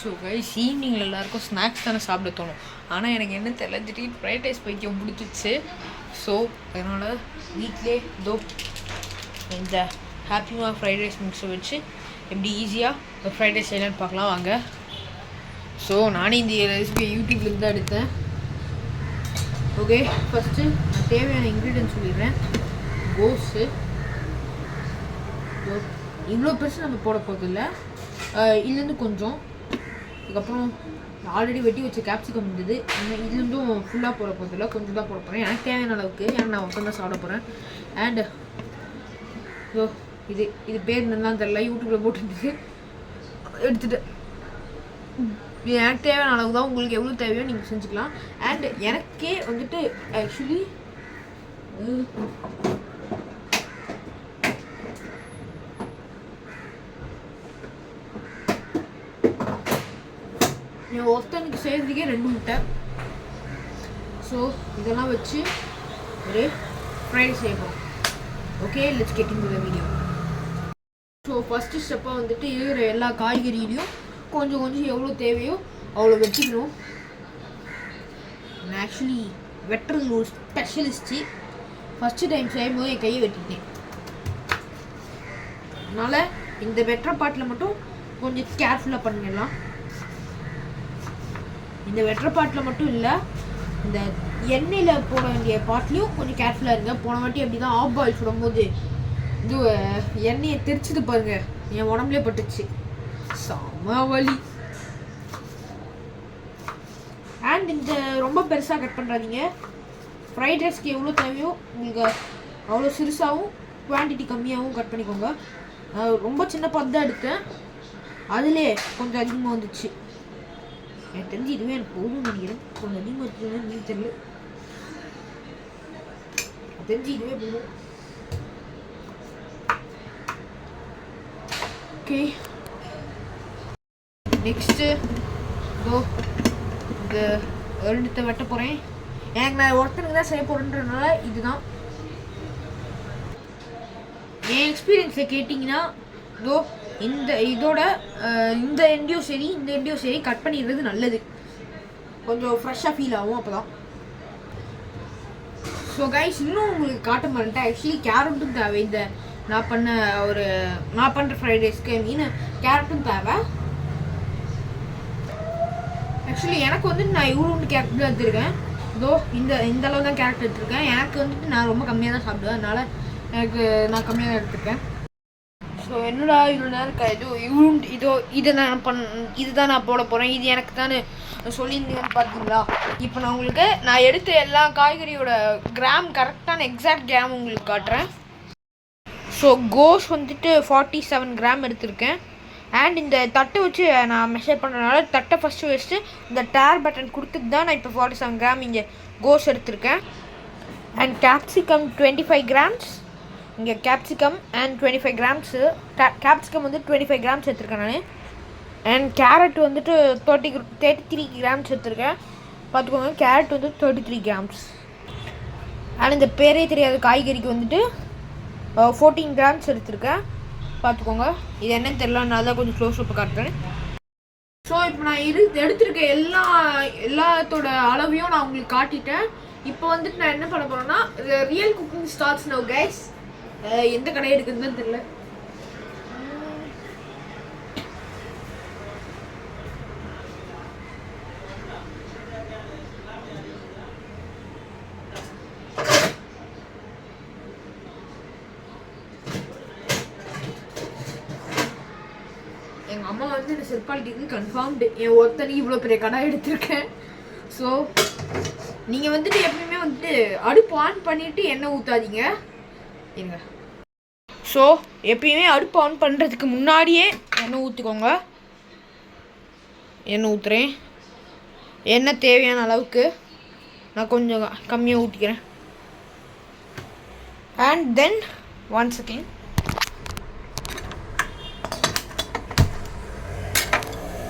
So guys ஈவினிங்கில் எல்லாேருக்கும் snacks தானே சாப்பிட தோணும். ஆனால் எனக்கு என்ன தெரியல, திடீர்னு ஃப்ரைட் ரைஸ் பைத்தியம் பிடிச்சிச்சு. ஸோ அதனால் வீட்டிலே இந்த ஹாப்பிமா ஃப்ரைட் ரைஸ் மிக்ஸை வச்சு எப்படி ஈஸியாக ஃப்ரைட் ரைஸ் செய்யலான்னு பார்க்கலாம் வாங்க. ஸோ நானே இந்த ரெசிபியை யூடியூப்லேருந்து தான் எடுத்தேன். ஓகே, ஃபஸ்ட்டு நான் தேவையான இன்க்ரீடியன்ட் சொல்லிடுறேன். கோஸு இவ்வளோ பெருசு நம்ம போட போகிறதில்ல, இதுலேருந்து கொஞ்சம், அதுக்கப்புறம் ஆல்ரெடி வெட்டி வச்ச கேப்சிகம் இருந்தது, இதுலேருந்தும் ஃபுல்லாக போட போகிறதில்ல, கொஞ்சம் தான் போட போகிறேன் எனக்கு தேவையான அளவுக்கு, ஏன்னா நான் மட்டும் தான் சாப்பிட போகிறேன். அண்டு ஸோ இது பேர் என்னன்னு தெரியல, யூடியூப்பில் போட்டுட்டு எடுத்துகிட்டு எனக்கு தேவையான அளவு தான், உங்களுக்கு எவ்வளோ தேவையோ நீங்கள் செஞ்சுக்கலாம். அண்ட் எனக்கே வந்துட்டு ஆக்சுவலி ஒருத்தனுக்கு செய்கிறதுக்கே 2 முட்டை. ஸோ இதெல்லாம் வச்சு ஒரு ஃப்ரைட் செய்வோம். Okay, let's get into the video. So first ஸ்டெப்பாக வந்துட்டு இருக்கிற எல்லா காய்கறியிலையும் கொஞ்சம் கொஞ்சம் எவ்வளோ தேவையோ அவ்வளோ வெட்டிக்கணும். நான் ஆக்சுவலி வெட்டுறது ஒரு ஸ்பெஷலிஸ்ட்டு. ஃபஸ்ட்டு டைம் செய்யும்போது என் கையை வெட்டிட்டேன். அதனால் இந்த வெட்டுற பாட்டில் மட்டும் கொஞ்சம் கேர்ஃபுல்லாக பண்ணிடலாம். இந்த வெட்டுற பாட்டில் மட்டும் இல்லை, இந்த எண்ணெயில் போட வேண்டிய பாட்லேயும் கொஞ்சம் கேர்ஃபுல்லாக இருங்க. போன வாட்டி அப்படி தான் ஆஃப் பாயில் சுடும்போது இது எண்ணெயை தெரிச்சுது பாருங்க, என் உடம்புலே பட்டுச்சு, செம வலி. அண்ட் இந்த ரொம்ப பெருசாக கட் பண்ணுறாதீங்க. ஃப்ரைட் ரைஸ்க்கு எவ்வளோ தேவையோ உங்களுக்கு அவ்வளோ சிறுசாகவும் குவான்டிட்டி கம்மியாகவும் கட் பண்ணிக்கோங்க. ரொம்ப சின்ன தான் எடுத்தேன், அதிலே கொஞ்சம் அதிகமாக வந்துச்சு. எனக்கு தெரிஞ்சு இதுவே எனக்கு போதும்னு நினைக்கிறேன். கொஞ்சம் அதிகமாக இருக்குதுன்னு நீ தெரியல, தெரிஞ்சு இதுவே போதும். ஓகே, நெக்ஸ்ட்டு இந்த ரெண்டுத்தை வெட்ட போகிறேன். எனக்கு நான் ஒருத்தனுக்கு தான் செய்ய போகிறேன்றதுனால இதுதான் என் எக்ஸ்பீரியன்ஸை கேட்டிங்கன்னா இந்த எண்டையும் சரி இந்த எண்டையும் சரி கட் பண்ணிடுறது நல்லது, கொஞ்சம் ஃப்ரெஷ்ஷாக ஃபீல் ஆகும் அப்போ தான். ஸோ கைஸ், இன்னும் உங்களுக்கு காட்ட மாட்டேன், ஆக்சுவலி கேரட்டும் தேவை. இந்த நான் பண்ணுற ஃப்ரைட் ரைஸ்க்கு கேரட்டும் தேவை. ஆக்சுவலி எனக்கு வந்துட்டு நான் இவ்வளோ கேரட் தான் எடுத்துருக்கேன். இந்த அளவு தான் கேரட் எடுத்துருக்கேன். எனக்கு வந்துட்டு நான் ரொம்ப கம்மியாக தான் சாப்பிடுவேன், அதனால் நான் கம்மியாக தான் எடுத்துருக்கேன். ஸோ என்னடா இவ்வளோ நேரம் இதுதான் நான் போட போகிறேன், இது எனக்கு தானே சொல்லியிருந்தீங்கன்னு பார்த்தீங்களா. இப்போ நான் எடுத்த எல்லா காய்கறியோட கிராம், கரெக்டான எக்ஸாக்ட் கிராம் உங்களுக்கு காட்டுறேன். ஸோ கோஸ் வந்துட்டு 47 கிராம் எடுத்திருக்கேன். அண்ட் இந்த தட்டை வச்சு நான் மெஷர் பண்ணுறதுனால தட்டை ஃபஸ்ட்டு வச்சுட்டு இந்த டேர் பட்டன் கொடுத்துட்டு தான் நான் இப்போ 47 கிராம் இங்கே கோஸ் எடுத்திருக்கேன். அண்ட் கேப்சிகம் 25 கிராம்ஸ், இங்கே கேப்சிகம் அண்ட் 25 கிராம்ஸு, கேப்சிகம் வந்து 25 கிராம்ஸ் எடுத்துருக்கேன் நான். அண்ட் கேரட் வந்துட்டு 33 கிராம்ஸ் எடுத்துருக்கேன். பார்த்துக்கோங்க, கேரட் வந்து 33 கிராம்ஸ். அண்ட் இந்த பேரே தெரியாத காய்கறிக்கு வந்துட்டு 14 கிராம்ஸ் எடுத்துருக்கேன். பார்த்துக்கோங்க, இது என்னன்னு தெரியலனால தான் கொஞ்சம் க்ளோஸ் அப் காட்டுறேன். ஸோ இப்போ நான் எடுத்திருக்க எல்லாத்தோட அளவையும் நான் உங்களுக்கு காட்டிட்டேன். இப்போ வந்துட்டு நான் என்ன பண்ண போகிறேன்னா, real cooking starts now guys. எந்த கடை இருக்குதுன்னு தெரியல. எங்கள் அம்மா வந்து இந்த செல்பாலிட்டிக்கு கன்ஃபார்ம்டு என் ஒருத்தனைக்கு இவ்வளோ பெரிய கடை எடுத்திருக்கேன். ஸோ நீங்கள் வந்துட்டு எப்பயுமே வந்துட்டு அடுப்பு ஆன் பண்ணிவிட்டு எண்ணெய் ஊற்றாதீங்க இருங்க. ஸோ எப்பயுமே அடுப்பு ஆன் பண்ணுறதுக்கு முன்னாடியே எண்ணெய் ஊற்றிக்கோங்க. எண்ணெய் ஊற்றுறேன், எண்ணெய் தேவையான அளவுக்கு, நான் கொஞ்சம் கம்மியாக ஊற்றிக்கிறேன். அண்ட் தென் 1 செகண்ட்,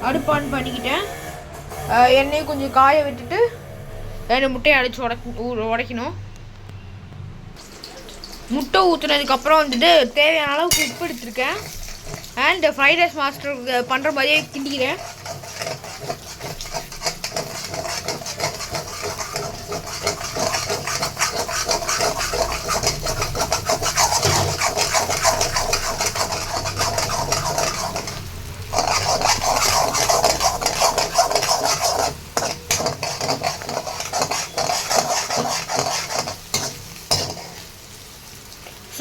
அடுப்பு ஆன் பண்ணிக்கிட்டேன். எண்ணெயை கொஞ்சம் காய விட்டுட்டு 2 முட்டையை அடித்து உடைக்கணும். முட்டை ஊற்றுனதுக்கப்புறம் வந்துட்டு தேவையான அளவுக்கு உப்பு எடுத்துருக்கேன். அண்ட் ஃப்ரைட் ரைஸ் மாஸ்டர் பண்ணுற மாதிரியே கிண்டிக்கிறேன்.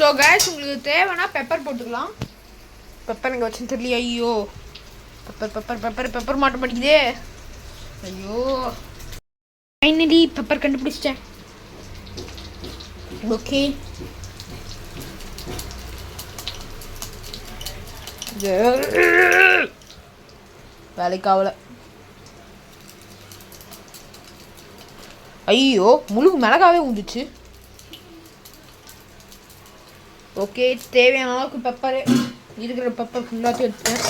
ஸோ கைஸ் உங்களுக்கு தேவைன்னா பெப்பர் போட்டுக்கலாம். பெப்பர் இங்கே வச்சுன்னு தெரியல. ஐயோ பெப்பர் பெப்பர் பெப்பர் பெப்பர் மாட்ட மாட்டேங்குதே. ஐயோ ஃபைனலி பெப்பர் கண்டுபிடிச்சிட்டேன். ஓகே வேலைக்கு ஆகல. ஐயோ முழுக்கு மிளகாவே ஊந்துச்சு. ஓகே தேவையான அளவுக்கு பெப்பரு இருக்கிற பெப்பர் ஃபுல்லாத்தையும் எடுத்துட்டேன்.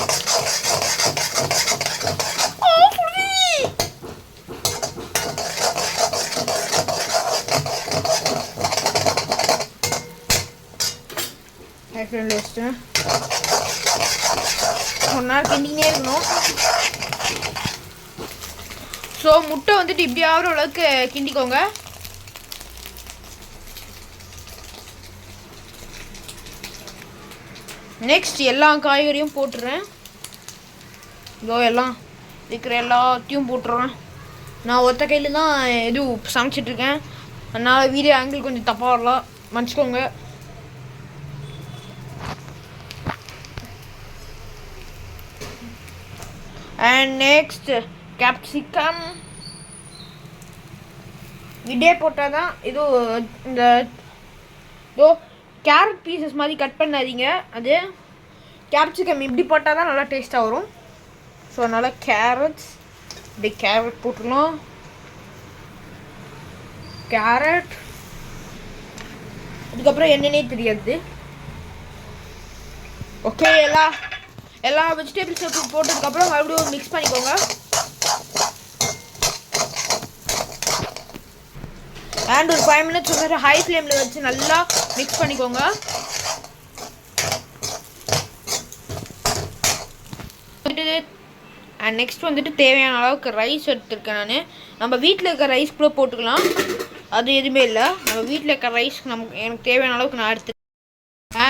வச்சுட்டேன். ஒரு நாள் கிண்டினே இருக்கணும். ஸோ முட்டை வந்துட்டு இப்படி ஆகிற அளவுக்கு கிண்டிக்கோங்க. நெக்ஸ்ட் எல்லா காய்கறியும் போட்டுடுறேன். இதோ எல்லாம் இருக்கிற எல்லாத்தையும் போட்டுருவேன். நான் ஒத்த கையில் தான் எதுவும் சமைச்சிட்ருக்கேன், அதனால் வீடியோ ஆங்கிள் கொஞ்சம் தப்பாக வரலாம், மன்னிச்சிக்கோங்க. அண்ட் நெக்ஸ்ட் கேப்சிகம் இதே போட்டால் தான் இது இந்த இதோ கேரட் பீசஸ் மாதிரி கட் பண்ணாதீங்க. அது கேப்சிகம் இப்படி போட்டால் தான் நல்லா டேஸ்ட்டாக வரும். ஸோ அதனால் கேரட்ஸ் இப்படி கேரட் போட்டுடலாம். கேரட் அதுக்கப்புறம் என்னன்னே தெரியாது. ஓகே எல்லா வெஜிடபிள்ஸும் போட்டதுக்கப்புறம் மறுபடியும் மிக்ஸ் பண்ணிக்கோங்க. அண்ட் ஒரு 5 minutes வந்துட்டு ஹை ஃப்ளேமில் வச்சு நல்லா மிக்ஸ் பண்ணிக்கோங்க. அண்ட் நெக்ஸ்ட் வந்துட்டு தேவையான அளவுக்கு ரைஸ் எடுத்துருக்கேன் நான். நம்ம வீட்டில் இருக்க ரைஸ் கூட போட்டுக்கலாம், அது எதுவுமே இல்லை. நம்ம வீட்டில் இருக்க ரைஸ் எனக்கு தேவையான அளவுக்கு நான் எடுத்துக்கேன்.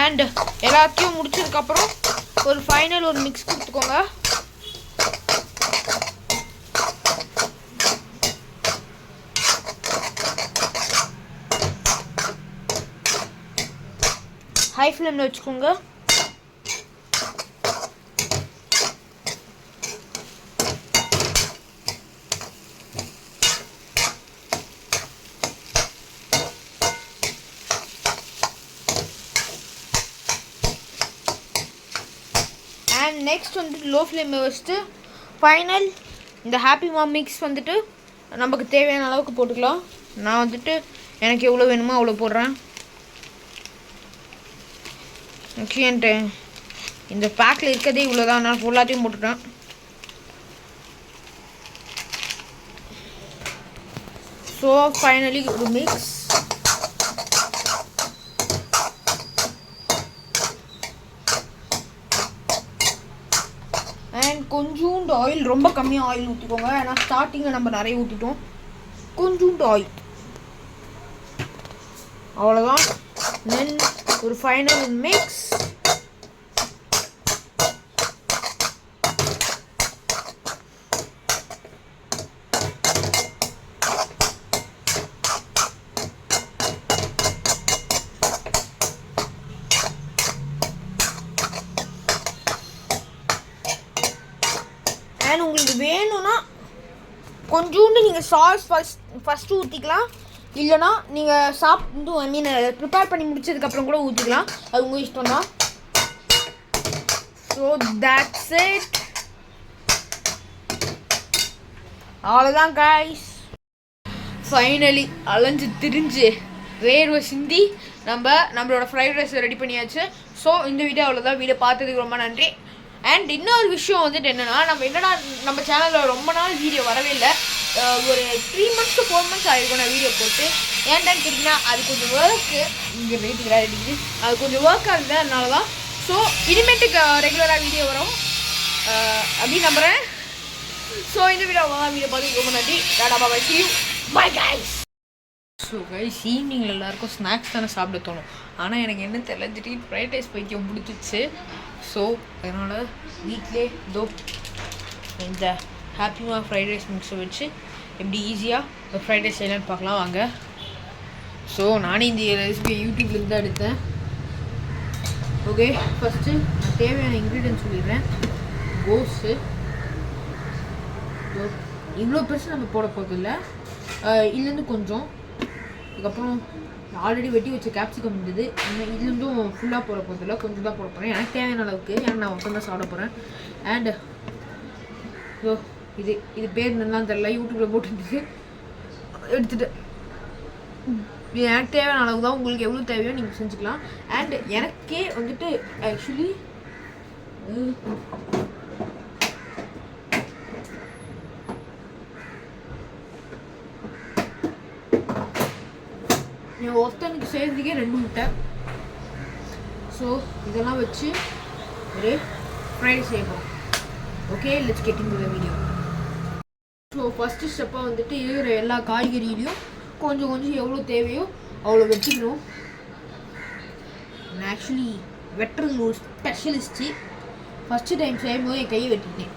அண்ட் எல்லாத்தையும் முடிச்சதுக்கப்புறம் ஒரு ஃபைனல் ஒரு மிக்ஸ் கொடுத்துக்கோங்க. ஹை ஃப்ளேமில் வச்சுக்கோங்க. அண்ட் நெக்ஸ்ட் வந்துட்டு லோ ஃப்ளேமில் வச்சுட்டு ஃபைனல் இந்த ஹாப்பி மாம் மிக்ஸ் வந்துட்டு நமக்கு தேவையான அளவுக்கு போட்டுக்கலாம். நான் வந்துட்டு எனக்கு எவ்வளோ வேணுமோ அவ்வளோ போடுறேன். ஓகேன்ட்டு இந்த பேக்கில் இருக்கிறதே இவ்வளோ தான், நான் ஃபுல்லாத்தையும் போட்டுட்டேன். ஸோ ஃபைனலி ஒரு மிக்ஸ். அண்ட் கொஞ்சோண்டு ஆயில், ரொம்ப கம்மியாக ஆயில் ஊற்றிக்கோங்க, ஏன்னா ஸ்டார்டிங்கில் நம்ம நிறைய ஊற்றிட்டோம். கொஞ்சோண்டு ஆயில், அவ்வளோதான். தென் ஒரு ஃபைனல் மிக்ஸ். அண்ட் உங்களுக்கு வேணும்னா கொஞ்சோண்டு நீங்கள் சாஸ் ஃபஸ்ட்டு ஊற்றிக்கலாம், இல்லைனா நீங்கள் சாப்பிட்டு ஐ மீன் ப்ரிப்பேர் பண்ணி முடிச்சதுக்கப்புறம் கூட ஊற்றிக்கலாம், அது உங்கள் இஷ்டம் தான். ஸோ தட்ஸ் இட், அவ்வளோதான் கைஸ். ஃபைனலி அலைஞ்சு திரிஞ்சு வேர்வை சிந்தி நம்மளோட ஃப்ரைட் ரைஸ் ரெடி பண்ணியாச்சு. ஸோ இந்த வீடியோ அவ்வளோதான். வீடியோ பார்த்ததுக்கு ரொம்ப நன்றி. அண்ட் இன்னொரு விஷயம் வந்துட்டு என்னென்னா, நம்ம சேனலில் ரொம்ப நாள் வீடியோ வரவே இல்லை. ஒரு 3 months to 4 months ஆகிருக்கும் நான் வீடியோ போட்டு. ஏன்டான்னு கேட்டிங்கன்னா அது கொஞ்சம் ஒர்க்கு, இங்கே ரேட்டுக்கு அடிக்குது, அது கொஞ்சம் ஒர்க்காக இருந்தது, அதனால தான். ஸோ இனிமேட்டுக்கு ரெகுலராக வீடியோ வரும் அப்படின்னு நம்புகிறேன். ஸோ இந்த வீடியோ பார்த்து ரொம்ப நன்றி. டாடா பாய், see you, bye guys. So guys, ஈவினிங்கில் எல்லாருக்கும் ஸ்நாக்ஸ் தானே சாப்பிட தோணும், ஆனால் எனக்கு என்ன தெரியல, திடீர்னு ஃப்ரைட் ரைஸ் பைத்தியம் பிடிச்சிச்சு. ஸோ அதனால் வீட்டிலே இந்த ஹாப்பிமா ஃப்ரைட் ரைஸ் மிக்ஸை வச்சு எப்படி ஈஸியாக ஃப்ரைட் ரைஸ் செய்யலான்னு பார்க்கலாம் வாங்க. ஸோ நானே இந்த ரெசிபியை யூடியூப்லேருந்து தான் எடுத்தேன். ஓகே, ஃபஸ்ட்டு நான் தேவையான இன்க்ரீடியன்ட் சொல்லிடுறேன். கோஸு இவ்வளோ பெருசு நம்ம போட போகிறதில்ல, இதுலேருந்து கொஞ்சம். அதுக்கப்புறம் ஆல்ரெடி வெட்டி வச்ச கேப்சிகம் இருந்தது, இதுலேருந்தும் ஃபுல்லாக போட போகிறதில்ல, கொஞ்சம் தான் போட போகிறேன் எனக்கு தேவையான அளவுக்கு, ஏன்னா நான் ஒருத்தம் தான் சாப்பிட போகிறேன். அண்டு இது பேர் என்னன்னு தெரில, யூடியூப்பில் போட்டுருந்துச்சு, எடுத்துகிட்டு எனக்கு தேவையான அளவு தான். உங்களுக்கு எவ்வளோ தேவையோ நீங்கள் செஞ்சுக்கலாம். அண்ட் எனக்கே வந்துட்டு ஆக்சுவலி ஒருத்தனுக்கு செய்கிறதுக்கே 2 முட்டை. ஸோ இதெல்லாம் வச்சு ஒரு ஃப்ரை செய்வோம். Okay, let's get into the video. So first ஸ்டெப்பாக வந்துட்டு இருக்கிற எல்லா காய்கறியிலையும் கொஞ்சம் கொஞ்சம் எவ்வளோ தேவையோ அவ்வளோ வெட்டிக்கணும். நான் ஆக்சுவலி வெட்டுறதுல ஒரு ஸ்பெஷலிஸ்ட்டு. ஃபஸ்ட்டு டைம் செய்யும்போது என் கையை வெட்டிட்டேன்.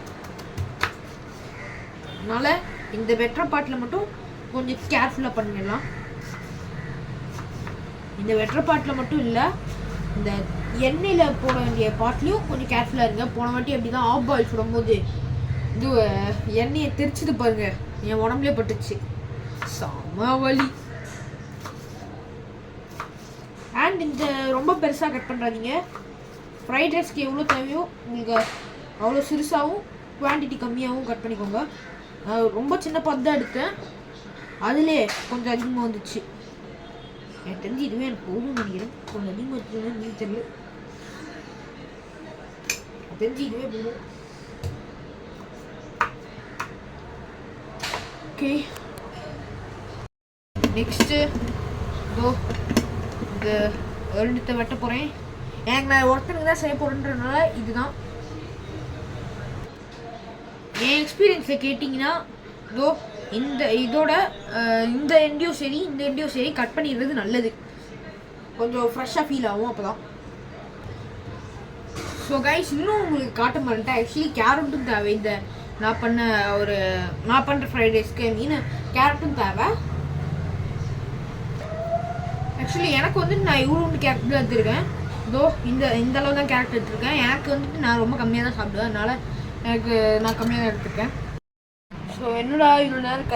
அதனால் இந்த வெட்டுற பாட்டில் மட்டும் கொஞ்சம் கேர்ஃபுல்லாக பண்ணிடலாம். இந்த வெட்டுற பாட்டில் மட்டும் இல்லை, இந்த எண்ணெயில் போட வேண்டிய பாட்டிலையும் கொஞ்சம் கேர்ஃபுல்லாக இருங்க. போன வாட்டி அப்படி தான் ஆஃப் பாயில் சுடும்போது இது எண்ணெயை தெரிச்சுது பாருங்க, என் உடம்புலே பட்டுச்சு, செம வலி. அண்ட் இந்த ரொம்ப பெருசாக கட் பண்ணுறாதீங்க. ஃப்ரைட் ரைஸ்க்கு எவ்வளோ தேவையோ உங்களுக்கு அவ்வளோ சிறுசாகவும் குவான்டிட்டி கம்மியாகவும் கட் பண்ணிக்கோங்க. ரொம்ப சின்ன பந்தாக எடுத்தேன், அதிலே கொஞ்சம் அதிகமாக வந்துச்சு. எனக்கு தெரிஞ்சு இதுவே எனக்கு போகணும்னு நினைக்கிறேன். கொஞ்சம் அதிகமாக இருக்குதுன்னு நீ தெரியல, தெரிஞ்சு இதுவே போகும். ஓகே, நெக்ஸ்ட்டு இந்த எழுத்தை வெட்ட போகிறேன். எனக்கு நான் ஒருத்தனுக்கு தான் செய்ய போகிறேன்றதுனால இதுதான் என் எக்ஸ்பீரியன்ஸில் கேட்டிங்கன்னா இதோட இந்த எண்டையும் சரி இந்த எண்டையும் சரி கட் பண்ணிடுறது நல்லது, கொஞ்சம் ஃப்ரெஷ்ஷாக ஃபீல் ஆகும் அப்போ தான். ஸோ கைஸ், இன்னும் உங்களுக்கு காட்ட மாட்டேன், ஆக்சுவலி கேரட்டும் தேவை. இந்த நான் பண்ணுற ஃப்ரைட் ரைஸ்க்கு கேரட்டும் தேவை. ஆக்சுவலி எனக்கு வந்துட்டு நான் இவ்வளோ கேரட் தான் எடுத்துருக்கேன். இந்த அளவு தான் கேரட் எடுத்துருக்கேன். எனக்கு வந்துட்டு நான் ரொம்ப கம்மியாக தான் சாப்பிடுவேன், அதனால் நான் கம்மியாக தான் எடுத்துருக்கேன். ஸோ என்னடா இவ்வளோ நேரம்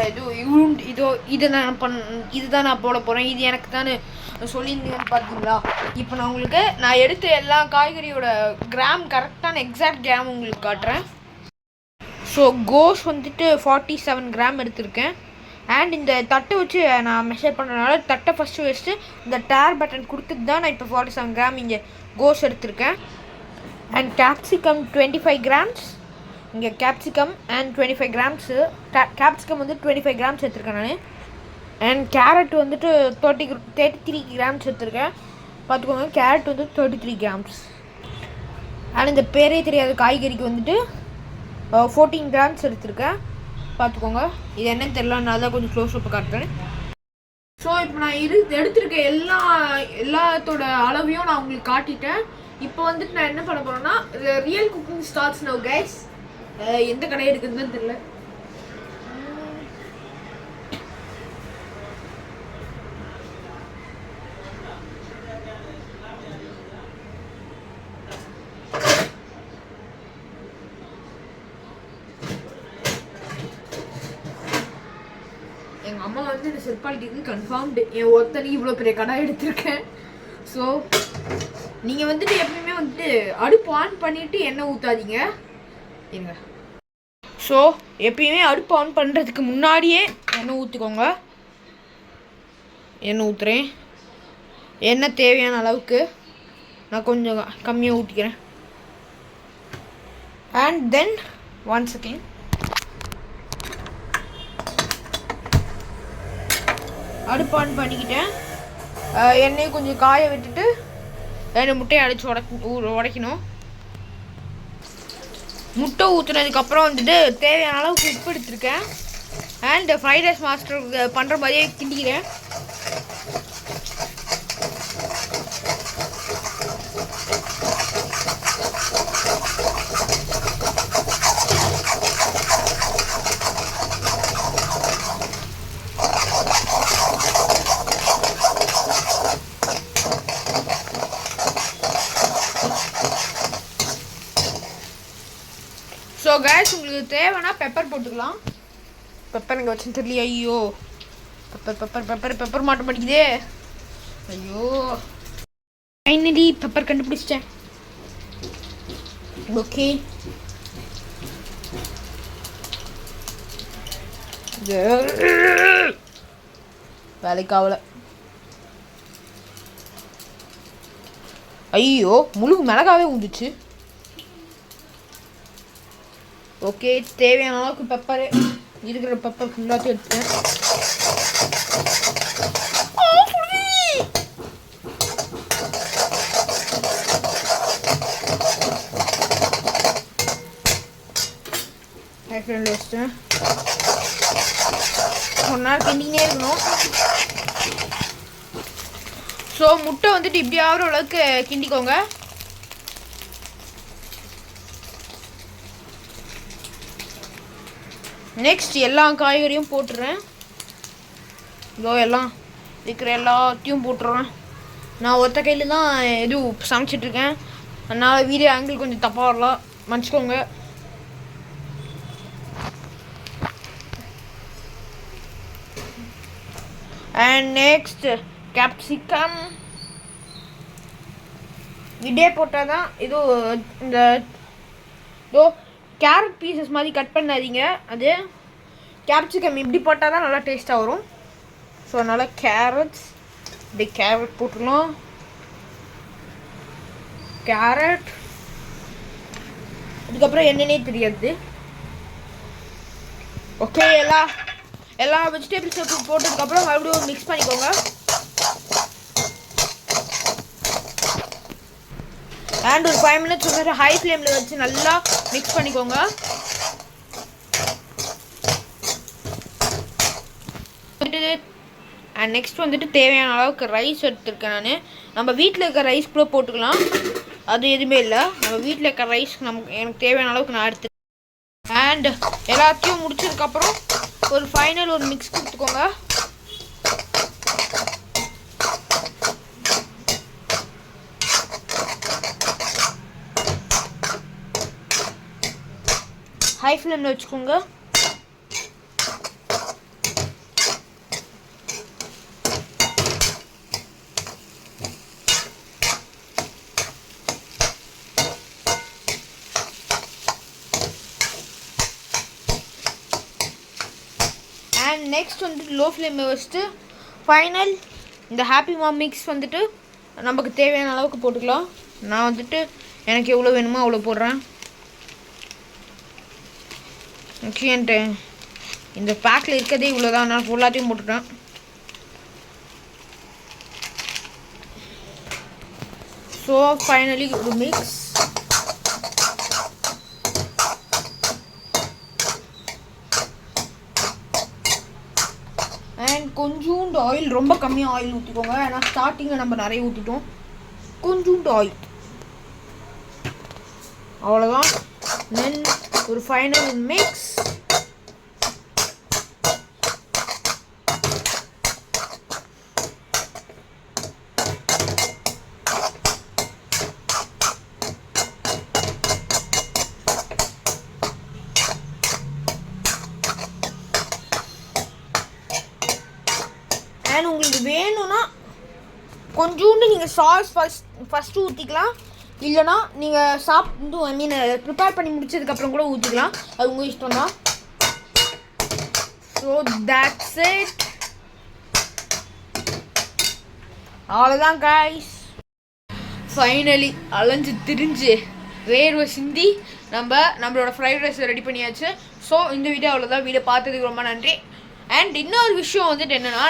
இதுதான் நான் போட போகிறேன், இது எனக்கு தானே சொல்லியிருந்தீங்கன்னு பார்த்தீங்களா? இப்போ நான் எடுத்த எல்லா காய்கறியோட கிராம் கரெக்டான எக்ஸாக்ட் கிராம் உங்களுக்கு காட்டுறேன். ஸோ கோஸ் வந்துட்டு 47 கிராம் எடுத்திருக்கேன். அண்ட் இந்த தட்டை வச்சு நான் மெஷர் பண்ணுறதுனால தட்டை ஃபஸ்ட்டு வச்சுட்டு இந்த டேர் பட்டன் கொடுத்துட்டு தான் நான் இப்போ 47 கிராம் இங்கே கோஸ் எடுத்திருக்கேன். அண்ட் கேப்சிகம் 25 கிராம்ஸ், இங்கே கேப்சிகம் அண்ட் 25 கிராம்ஸு. கேப்சிகம் வந்து 25 கிராம்ஸ் எடுத்துருக்கேன் நான். அண்ட் கேரட் வந்துட்டு 33 கிராம்ஸ் எடுத்துருக்கேன். பார்த்துக்கோங்க, கேரட் வந்து 33 கிராம்ஸ். அண்ட் இந்த பேரே தெரியாத காய்கறிக்கு வந்துட்டு 14 கிராம்ஸ் எடுத்துருக்கேன். பார்த்துக்கோங்க, இது என்னன்னு தெரியல, நான் தான் கொஞ்சம் க்ளோஸ் அப் காட்டுறேன். ஸோ இப்போ நான் எடுத்திருக்க எல்லாத்தோட அளவையும் நான் உங்களுக்கு காட்டிட்டேன். இப்போ வந்துட்டு நான் என்ன பண்ண போகிறேன்னா, real cooking starts now guys. எந்த கடை இருக்குதுன்னு தெரியல. எங்கள் அம்மா வந்து இந்த செல்பாலிட்டிக்கு கன்ஃபார்ம்டு என் ஒருத்தனைக்கு இவ்வளோ பெரிய கடை எடுத்திருக்கேன். ஸோ நீங்கள் வந்துட்டு எப்பயுமே வந்துட்டு அடுப்பு ஆன் பண்ணிவிட்டு எண்ணெய் ஊற்றாதீங்க இருங்க. ஸோ எப்பயுமே அடுப்பு ஆன் பண்ணுறதுக்கு முன்னாடியே எண்ணெய் ஊற்றிக்கோங்க. எண்ணெய் ஊற்றுறேன், எண்ணெய் தேவையான அளவுக்கு. நான் கொஞ்சம் கம்மியாக ஊற்றிக்கிறேன். அண்ட் தென் 1 செகண்ட், அடுப்பு ஆன் பண்ணிக்கிட்டேன். எண்ணெயை கொஞ்சம் காய விட்டுட்டு 2 முட்டையை அடித்து உடைக்கணும். முட்டை ஊற்றுனதுக்கப்புறம் வந்துட்டு தேவையான அளவுக்கு உப்பு எடுத்துருக்கேன். அண்ட் ஃப்ரைட் ரைஸ் மாஸ்டர் பண்ணுற மாதிரியே கிண்டிக்கிறேன். தேவைன்னா பெப்பர் போட்டுக்கலாம். பெப்பர் இங்கே வச்சுன்னு தெரியலையா? ஐயோ பெப்பர் பெப்பர் பெப்பர் பெப்பர் மாட்ட மாட்டேங்குதே. ஐயோ ஃபைனலி பெப்பர் கண்டுபிடிச்சிட்டேன். ஓகே வேலைக்கு ஆகல. ஐயோ முழு மிளகாவே ஊந்துச்சு. ஓகே தேவையான அளவுக்கு பெப்பரு இருக்கிற பெப்பர் ஃபுல்லாத்தையும் எடுத்துட்டேன். வச்சிட்டேன். ஒரு நாள் கிண்டிக்கினே இருக்கணும். ஸோ முட்டை வந்துட்டு இப்படி ஆகிற அளவுக்கு கிண்டிக்கோங்க. நெக்ஸ்ட் எல்லா காய்கறியும் போட்டுடுறேன். இதோ எல்லாம் இருக்கிற எல்லாத்தையும் போட்டுடுறேன். நான் ஒத்த கையில் தான் எதுவும் சமைச்சிட்ருக்கேன், அதனால் வீடியோ ஆங்கிள் கொஞ்சம் தப்பாக வரலாம், மன்னிச்சிக்கோங்க. அண்ட் நெக்ஸ்ட் கேப்சிகம் இதே போட்டால் தான் இது இந்த இதோ கேரட் பீசஸ் மாதிரி கட் பண்ணாதீங்க. அது கேப்சிகம் இப்படி போட்டால் தான் நல்லா டேஸ்ட்டாக வரும். ஸோ அதனால் கேரட்ஸ் இப்படி கேரட் போட்டுடலாம். கேரட் அதுக்கப்புறம் என்னன்னே தெரியாது. ஓகே எல்லா வெஜிடபிள்ஸும் போட்டதுக்கப்புறம் மறுபடியும் மிக்ஸ் பண்ணிக்கோங்க. அண்ட் ஒரு 5 minutes வந்துட்டு ஹை ஃப்ளேமில் வச்சு நல்லா மிக்ஸ் பண்ணிக்கோங்க. அண்ட் நெக்ஸ்ட் வந்துட்டு தேவையான அளவுக்கு ரைஸ் எடுத்துருக்கேன் நான். நம்ம வீட்டில் இருக்க ரைஸ் கூட போட்டுக்கலாம், அது எதுவுமே இல்லை. நம்ம வீட்டில் இருக்க ரைஸ் எனக்கு தேவையான அளவுக்கு நான் எடுத்துருக்கேன். அண்ட் எல்லாத்தையும் முடிச்சதுக்கப்புறம் ஒரு ஃபைனல் ஒரு மிக்ஸ் கொடுத்துக்கோங்க. ஹை ஃப்ளேமில் வச்சுக்கோங்க. அண்ட் நெக்ஸ்ட் வந்துட்டு லோ ஃப்ளேமில் வச்சுட்டு ஃபைனல் இந்த ஹாப்பி மாம் மிக்ஸ் வந்துட்டு நமக்கு தேவையான அளவுக்கு போட்டுக்கலாம். நான் வந்துட்டு எனக்கு எவ்வளோ வேணுமோ அவ்வளோ போடுறேன். ஓகேன்ட்டு இந்த பேக்கில் இருக்கிறதே இவ்வளோ தான், நான் ஃபுல்லாத்தையும் போட்டுட்டேன். ஸோ ஃபைனலி ஒரு மிக்ஸ். அண்ட் கொஞ்சோண்டு ஆயில், ரொம்ப கம்மியாக ஆயில் ஊற்றிக்கோங்க, ஏன்னா ஸ்டார்டிங்கில் நம்ம நிறைய ஊற்றிட்டோம். கொஞ்சோண்டு ஆயில், அவ்வளோதான். தென் ஒரு ஃபைனல் மிக்ஸ். அண்ட் உங்களுக்கு வேணும்னா கொஞ்சோண்டு நீங்கள் சாஸ் ஃபஸ்ட்டு ஊற்றிக்கலாம், இல்லைனா நீங்கள் சாப்பிட்டு ஐ மீன் ப்ரிப்பேர் பண்ணி முடிச்சதுக்கப்புறம் கூட ஊற்றிக்கலாம், அது உங்கள் இஷ்டம் தான். ஸோ தட்ஸ் இட், அவ்வளோதான் கைஸ். ஃபைனலி அலைஞ்சு திரிஞ்சு வேர்வை சிந்தி நம்மளோட ஃப்ரைட் ரைஸ் ரெடி பண்ணியாச்சு. ஸோ இந்த வீடியோ அவ்வளோதான். வீடியோ பார்த்ததுக்கு ரொம்ப நன்றி. அண்ட் இன்னொரு விஷயம் வந்துட்டு என்னென்னா,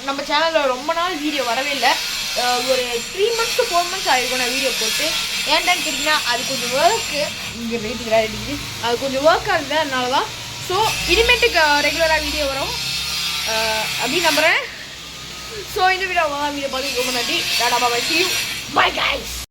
நம்ம சேனலில் ரொம்ப நாள் வீடியோ வரவே இல்லை. ஒரு 3 months to 4 months ஆகிருக்கும் நான் வீடியோ போட்டு. ஏன்டான்னு கேட்டிங்கன்னா அது கொஞ்சம் ஒர்க்கு, இங்கே ரேட்டிங்காக அடிக்குது, அது கொஞ்சம் ஒர்க்காக இருந்தது, அதனால தான். ஸோ இனிமேட்டுக்கு ரெகுலராக வீடியோ வரும் அப்படின்னு நம்புகிறேன். ஸோ இந்த வீடியோ பார்த்து ரொம்ப நன்றி. டாடா பாய், see you, bye guys.